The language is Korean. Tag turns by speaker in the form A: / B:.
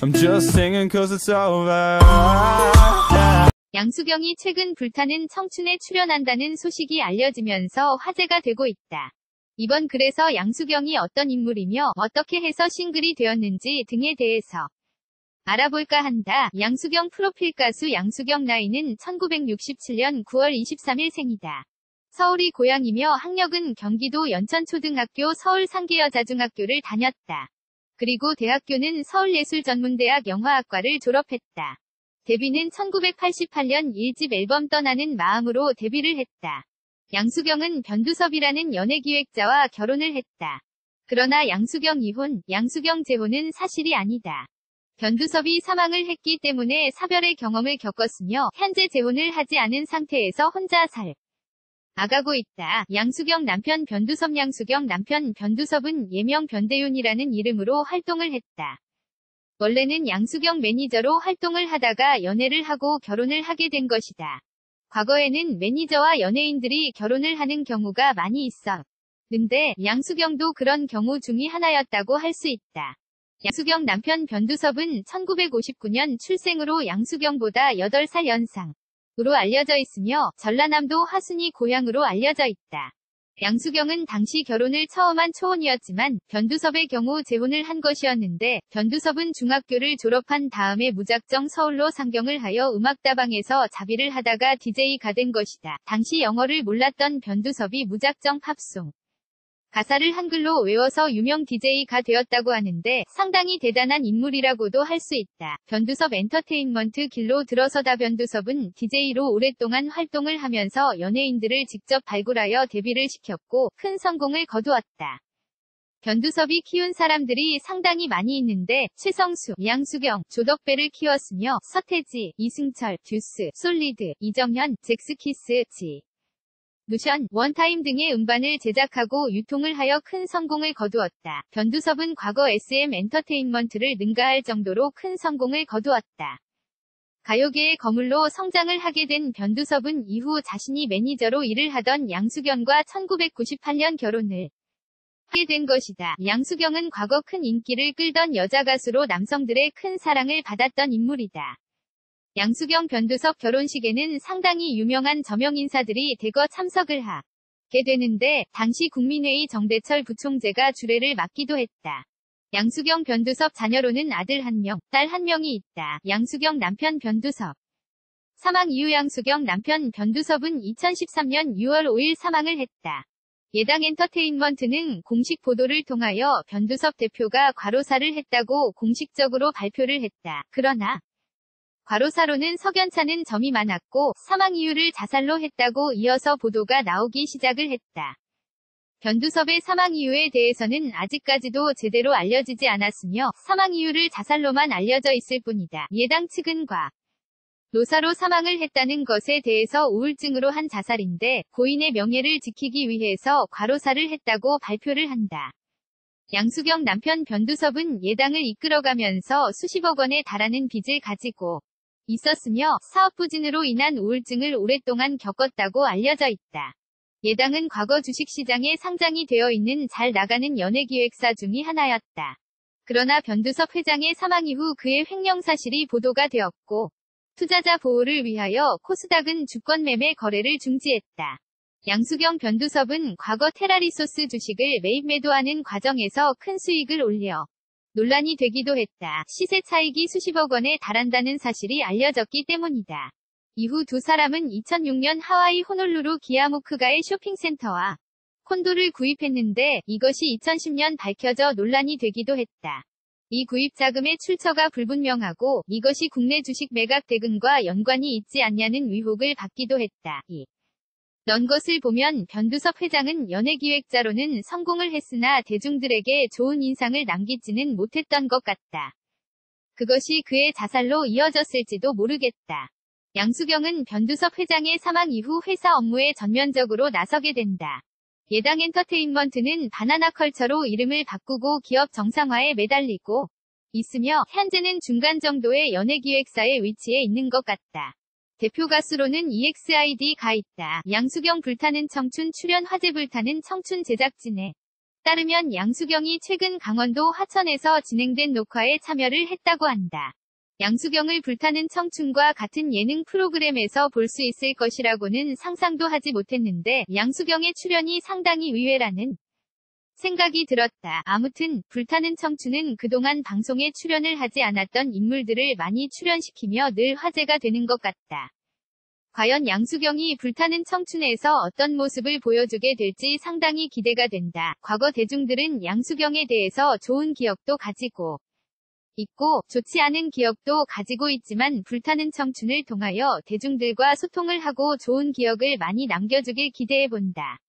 A: I'm just singing cause it's over.
B: 양수경이 최근 불타는 청춘에 출연한다는 소식이 알려지면서 화제가 되고 있다. 이번 글에서 양수경이 어떤 인물이며 어떻게 해서 싱글이 되었는지 등에 대해서 알아볼까 한다. 양수경 프로필 가수 양수경 나이는 1967년 9월 23일 생이다. 서울이 고향이며 학력은 경기도 연천초등학교 서울상계여자중학교를 다녔다. 그리고 대학교는 서울예술전문대학 영화학과를 졸업했다. 데뷔는 1988년 1집 앨범 떠나는 마음으로 데뷔를 했다. 양수경은 변두섭이라는 연예기획자와 결혼을 했다. 그러나 양수경 이혼, 양수경 재혼은 사실이 아니다. 변두섭이 사망을 했기 때문에 사별의 경험을 겪었으며 현재 재혼을 하지 않은 상태에서 혼자 살아가고 있다. 양수경 남편 변두섭 양수경 남편 변두섭은 예명 변대윤이라는 이름으로 활동을 했다. 원래는 양수경 매니저로 활동을 하다가 연애를 하고 결혼을 하게 된 것이다. 과거에는 매니저와 연예인들이 결혼을 하는 경우가 많이 있었는데 양수경도 그런 경우 중의 하나였다고 할 수 있다. 양수경 남편 변두섭은 1959년 출생으로 양수경보다 8살 연상으로 알려져 있으며 전라남도 화순이 고향으로 알려져 있다. 양수경은 당시 결혼을 처음 한 초혼이었지만 변두섭의 경우 재혼을 한 것이었는데 변두섭은 중학교를 졸업한 다음에 무작정 서울로 상경을 하여 음악다방에서 자비를 하다가 DJ가 된 것이다. 당시 영어를 몰랐던 변두섭이 무작정 팝송 가사를 한글로 외워서 유명 DJ가 되었다고 하는데 상당히 대단한 인물이라고도 할 수 있다. 변두섭 엔터테인먼트 길로 들어서다. 변두섭은 DJ로 오랫동안 활동을 하면서 연예인들을 직접 발굴하여 데뷔를 시켰고 큰 성공을 거두었다. 변두섭이 키운 사람들이 상당히 많이 있는데 최성수, 양수경, 조덕배를 키웠으며 서태지, 이승철, 듀스, 솔리드, 이정현, 잭스키스, 루션, 원타임 등의 음반을 제작하고 유통을 하여 큰 성공을 거두었다. 변두섭은 과거 SM 엔터테인먼트를 능가할 정도로 큰 성공을 거두었다. 가요계의 거물로 성장을 하게 된 변두섭은 이후 자신이 매니저로 일을 하던 양수경과 1998년 결혼을 하게 된 것이다. 양수경은 과거 큰 인기를 끌던 여자 가수로 남성들의 큰 사랑을 받았던 인물이다. 양수경 변두섭 결혼식에는 상당히 유명한 저명인사들이 대거 참석을 하게 되는데 당시 국민회의 정대철 부총재가 주례를 맡기도 했다. 양수경 변두섭 자녀로는 아들 1명, 딸 1명이 있다. 양수경 남편 변두섭 사망 이후 양수경 남편 변두섭은 2013년 6월 5일 사망을 했다. 예당 엔터테인먼트는 공식 보도를 통하여 변두섭 대표가 과로사를 했다고 공식적으로 발표를 했다. 그러나 과로사로는 석연찮은 점이 많았고 사망 이유를 자살로 했다고 이어서 보도가 나오기 시작을 했다. 변두섭의 사망 이유에 대해서는 아직까지도 제대로 알려지지 않았으며 사망 이유를 자살로만 알려져 있을 뿐이다. 예당 측은 과로사로 사망을 했다는 것에 대해서 우울증으로 한 자살인데 고인의 명예를 지키기 위해서 과로사를 했다고 발표를 한다. 양수경 남편 변두섭은 예당을 이끌어가면서 수십억 원에 달하는 빚을 가지고 있었으며 사업 부진으로 인한 우울증을 오랫동안 겪었다고 알려져 있다. 예당은 과거 주식시장에 상장이 되어 있는 잘 나가는 연예기획사 중의 하나였다. 그러나 변두섭 회장의 사망 이후 그의 횡령 사실이 보도가 되었고 투자자 보호를 위하여 코스닥은 주권 매매 거래를 중지했다. 양수경 변두섭은 과거 테라리소스 주식을 매입 매도하는 과정에서 큰 수익을 올려 논란이 되기도 했다. 시세 차익이 수십억 원에 달한다는 사실이 알려졌기 때문이다. 이후 두 사람은 2006년 하와이 호놀루루 기아모크가의 쇼핑센터와 콘도를 구입했는데 이것이 2010년 밝혀져 논란이 되기도 했다. 이 구입 자금의 출처가 불분명하고 이것이 국내 주식 매각 대금과 연관이 있지 않냐는 의혹을 받기도 했다. 이런 것을 보면 변두섭 회장은 연예기획자로는 성공을 했으나 대중들에게 좋은 인상을 남기지는 못했던 것 같다. 그것이 그의 자살로 이어졌을지도 모르겠다. 양수경은 변두섭 회장의 사망 이후 회사 업무에 전면적으로 나서게 된다. 예당 엔터테인먼트는 바나나컬처로 이름을 바꾸고 기업 정상화에 매달리고 있으며 현재는 중간 정도의 연예기획사의 위치에 있는 것 같다. 대표 가수로는 EXID가 있다. 양수경 불타는 청춘 출연 화제 불타는 청춘 제작진의 따르면 양수경이 최근 강원도 화천에서 진행된 녹화에 참여를 했다고 한다. 양수경을 불타는 청춘과 같은 예능 프로그램에서 볼 수 있을 것이라고는 상상도 하지 못했는데 양수경의 출연이 상당히 의외라는 생각이 들었다. 아무튼 불타는 청춘은 그동안 방송에 출연을 하지 않았던 인물들을 많이 출연시키며 늘 화제가 되는 것 같다. 과연 양수경이 불타는 청춘에서 어떤 모습을 보여주게 될지 상당히 기대가 된다. 과거 대중들은 양수경에 대해서 좋은 기억도 가지고 있고 좋지 않은 기억도 가지고 있지만 불타는 청춘을 통하여 대중들과 소통을 하고 좋은 기억을 많이 남겨주길 기대해본다.